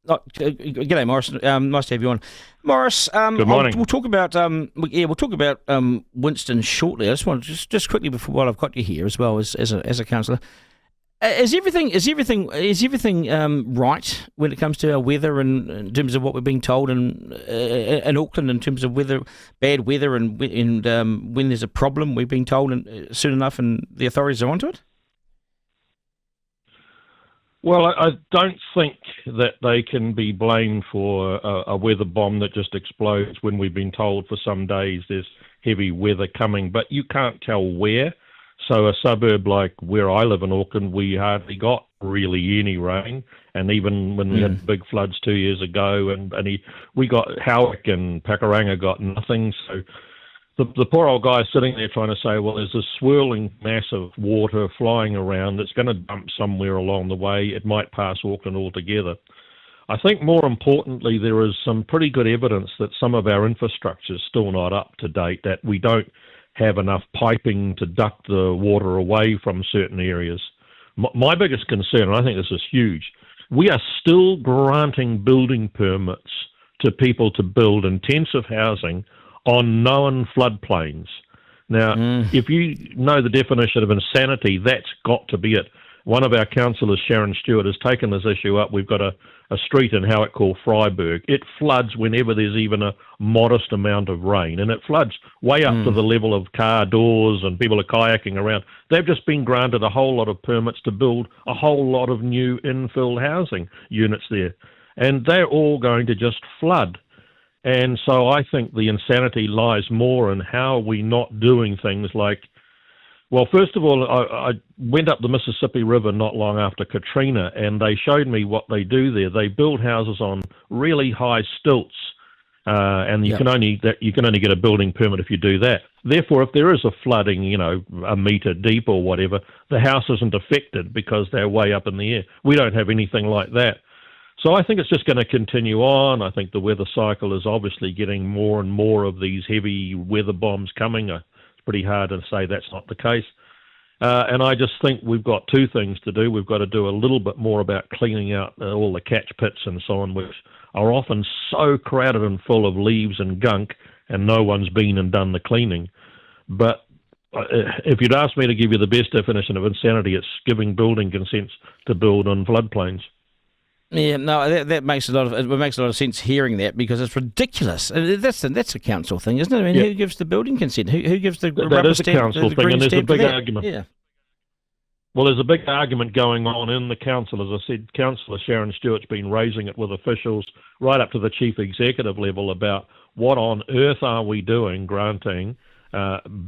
G'day, Maurice. Nice to have you on, Maurice. Good morning. We'll talk about we'll talk about Winston shortly. I just want to just quickly before while I've got you here as well as a councillor. Is everything right when it comes to our weather and in terms of what we're being told in Auckland in terms of bad weather and when there's a problem we're being told soon enough and the authorities are onto it? Well, I don't think that they can be blamed for a weather bomb that just explodes when we've been told for some days there's heavy weather coming, but you can't tell where. So a suburb like where I live in Auckland, we hardly got really any rain, and even when we had big floods 2 years ago, we got Howick and Pakuranga got nothing. So the poor old guy sitting there trying to say, well, there's this swirling mass of water flying around that's going to dump somewhere along the way. It might pass Auckland altogether. I think more importantly, there is some pretty good evidence that some of our infrastructure is still not up to date, that we don't have enough piping to duct the water away from certain areas. My biggest concern, and I think this is huge, we are still granting building permits to people to build intensive housing on known floodplains. Now, if you know the definition of insanity, that's got to be it. One of our councillors, Sharon Stewart, has taken this issue up. We've got a street in Howick called Freiburg. It floods whenever there's even a modest amount of rain, and it floods way up to the level of car doors and people are kayaking around. They've just been granted a whole lot of permits to build a whole lot of new infill housing units there, and they're all going to just flood. And so I think the insanity lies more in how are we not doing things like, well, first of all, I went up the Mississippi River not long after Katrina, and they showed me what they do there. They build houses on really high stilts, and you can only get a building permit if you do that. Therefore, if there is a flooding, a metre deep or whatever, the house isn't affected because they're way up in the air. We don't have anything like that. So I think it's just going to continue on. I think the weather cycle is obviously getting more and more of these heavy weather bombs coming. It's pretty hard to say that's not the case. And I just think we've got two things to do. We've got to do a little bit more about cleaning out all the catch pits and so on, which are often so crowded and full of leaves and gunk, and no one's been and done the cleaning. But if you'd asked me to give you the best definition of insanity, it's giving building consents to build on floodplains. Yeah, no, that makes a lot of sense hearing that, because it's ridiculous. That's a council thing, isn't it? I mean, who gives the building consent? Who gives the that is a council thing, and there's a big argument. Yeah. Well, there's a big argument going on in the council. As I said, Councillor Sharon Stewart's been raising it with officials right up to the chief executive level about what on earth are we doing granting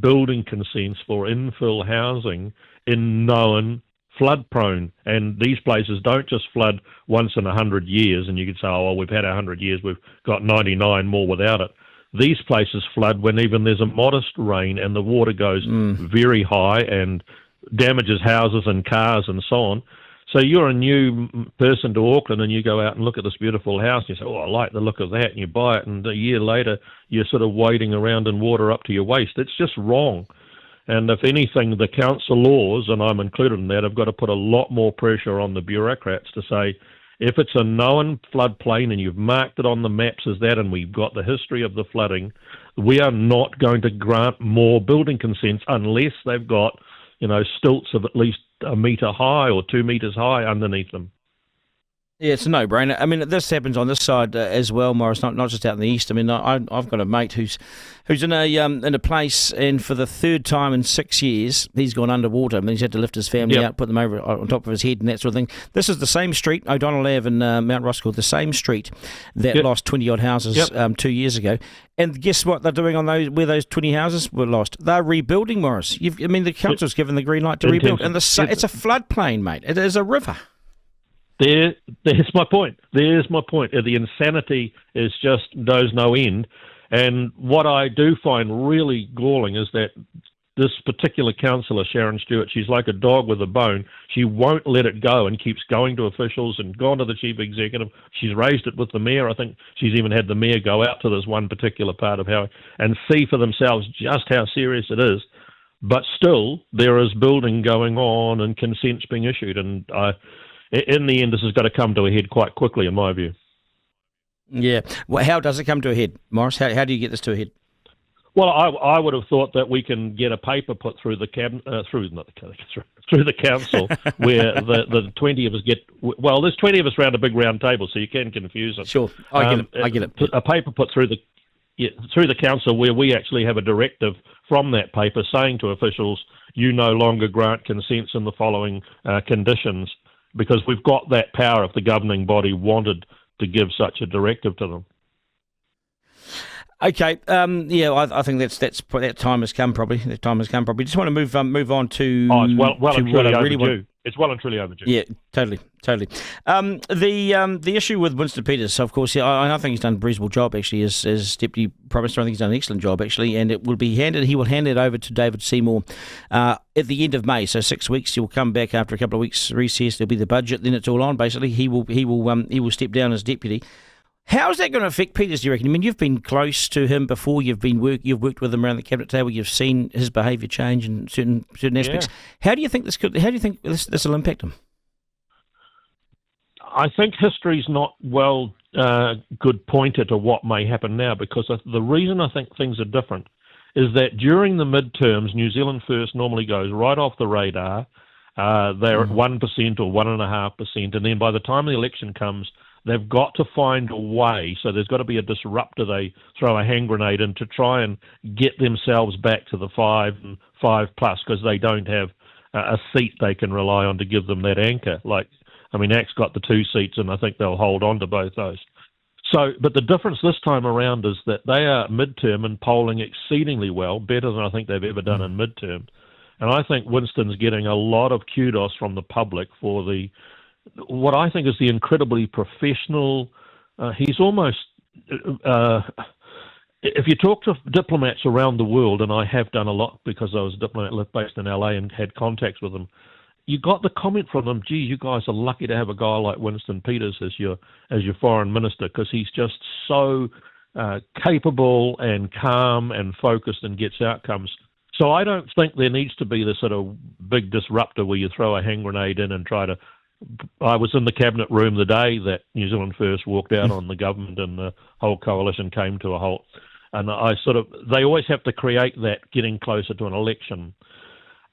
building consents for infill housing in known flood prone, and these places don't just flood once in 100 years and you could say, oh, well, we've had 100 years, we've got 99 more without it. These places flood when even there's a modest rain and the water goes very high and damages houses and cars and so on. So you're a new person to Auckland and you go out and look at this beautiful house and you say, oh, I like the look of that, and you buy it, and a year later you're sort of wading around in water up to your waist. It's just wrong. And if anything, the council laws, and I'm included in that, have got to put a lot more pressure on the bureaucrats to say, if it's a known floodplain and you've marked it on the maps as that, and we've got the history of the flooding, we are not going to grant more building consents unless they've got, stilts of at least a metre high or 2 metres high underneath them. Yeah, it's a no-brainer. I mean, this happens on this side as well, Maurice. Not just out in the east. I mean, I've got a mate who's in a place, and for the third time in 6 years, he's gone underwater. I mean, he's had to lift his family out, put them over on top of his head, and that sort of thing. This is the same street, O'Donnell Ave in Mount Roskill, the same street that lost 20 odd houses 2 years ago. And guess what they're doing on where those 20 houses were lost? They're rebuilding, Maurice. The council's given the green light to rebuild, and it's a floodplain, mate. It is a river. There's my point. There's my point. The insanity is just knows no end. And what I do find really galling is that this particular councillor, Sharon Stewart, she's like a dog with a bone. She won't let it go and keeps going to officials and gone to the chief executive. She's raised it with the mayor. I think she's even had the mayor go out to this one particular part of Howick and see for themselves just how serious it is. But still, there is building going on and consents being issued. And in the end, this has got to come to a head quite quickly, in my view. Yeah. Well, how does it come to a head, Maurice? How do you get this to a head? Well, I would have thought that we can get a paper put through the through the council where the 20 of us get. Well, there's 20 of us around a big round table, so you can confuse it. Sure, I get it. A paper put through the council where we actually have a directive from that paper saying to officials, you no longer grant consents in the following conditions, because we've got that power if the governing body wanted to give such a directive to them. Okay, I think that time has come. Probably that time has come. Probably just want to move on to. Oh, it's well and truly overdue. It's well and truly overdue. Yeah, totally. The issue with Winston Peters, of course, I think he's done a reasonable job actually as Deputy Prime Minister. I think he's done an excellent job actually, and it will be handed. He will hand it over to David Seymour at the end of May. So 6 weeks. He'll come back after a couple of weeks recess. There'll be the budget. Then it's all on. Basically, he will step down as deputy. How's that going to affect Peters, do you reckon? I mean, you've been close to him before. You've worked with him around the cabinet table. You've seen his behaviour change in certain aspects. Yeah. How do you think this will impact him? I think history's not good pointer to what may happen now, because the reason I think things are different is that during the midterms, New Zealand First normally goes right off the radar. They're at 1% or 1.5%, and then by the time the election comes, they've got to find a way, so there's got to be a disruptor they throw a hand grenade in to try and get themselves back to the 5 and 5 plus, because they don't have a seat they can rely on to give them that anchor. ACT's got the 2 seats, and I think they'll hold on to both those. So, but the difference this time around is that they are midterm and polling exceedingly well, better than I think they've ever done in midterm. And I think Winston's getting a lot of kudos from the public for what I think is the incredibly professional. He's almost, if you talk to diplomats around the world, and I have done a lot because I was a diplomat based in LA and had contacts with them, you got the comment from them, gee, you guys are lucky to have a guy like Winston Peters as your foreign minister, because he's just so capable and calm and focused and gets outcomes. So I don't think there needs to be this sort of big disruptor where you throw a hand grenade in and try to. I was in the cabinet room the day that New Zealand First walked out on the government and the whole coalition came to a halt. And they always have to create that getting closer to an election.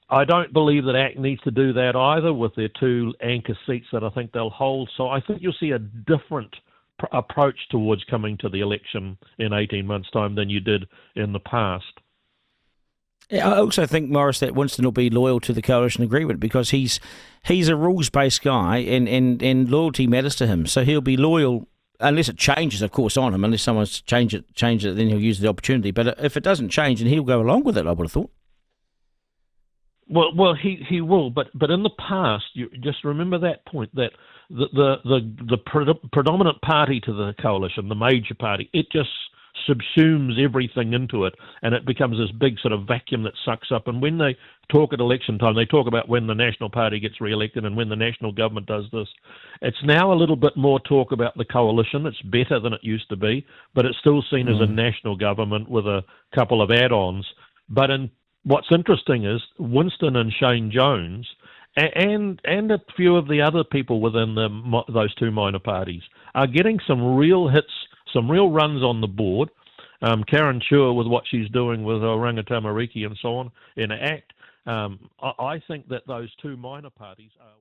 I don't believe that ACT needs to do that either with their 2 anchor seats that I think they'll hold. So I think you'll see a different approach towards coming to the election in 18 months' time than you did in the past. I also think, Maurice, that Winston will be loyal to the coalition agreement, because he's a rules-based guy and loyalty matters to him. So he'll be loyal unless it changes, of course, on him. Unless someone's changed it, then he'll use the opportunity. But if it doesn't change, then he'll go along with it, I would have thought. Well, he will, but in the past, you just remember that point, that the predominant party to the coalition, the major party, it just subsumes everything into it, and it becomes this big sort of vacuum that sucks up. And when they talk at election time, they talk about when the National Party gets re-elected and when the national government does this. It's now a little bit more talk about the coalition. It's better than it used to be, but it's still seen as a national government with a couple of add-ons. But what's interesting is Winston and Shane Jones and a few of the other people within those 2 minor parties are getting some real hits, some real runs on the board. Karen Chua with what she's doing with Oranga Tamariki and so on in ACT. I think that those 2 minor parties are...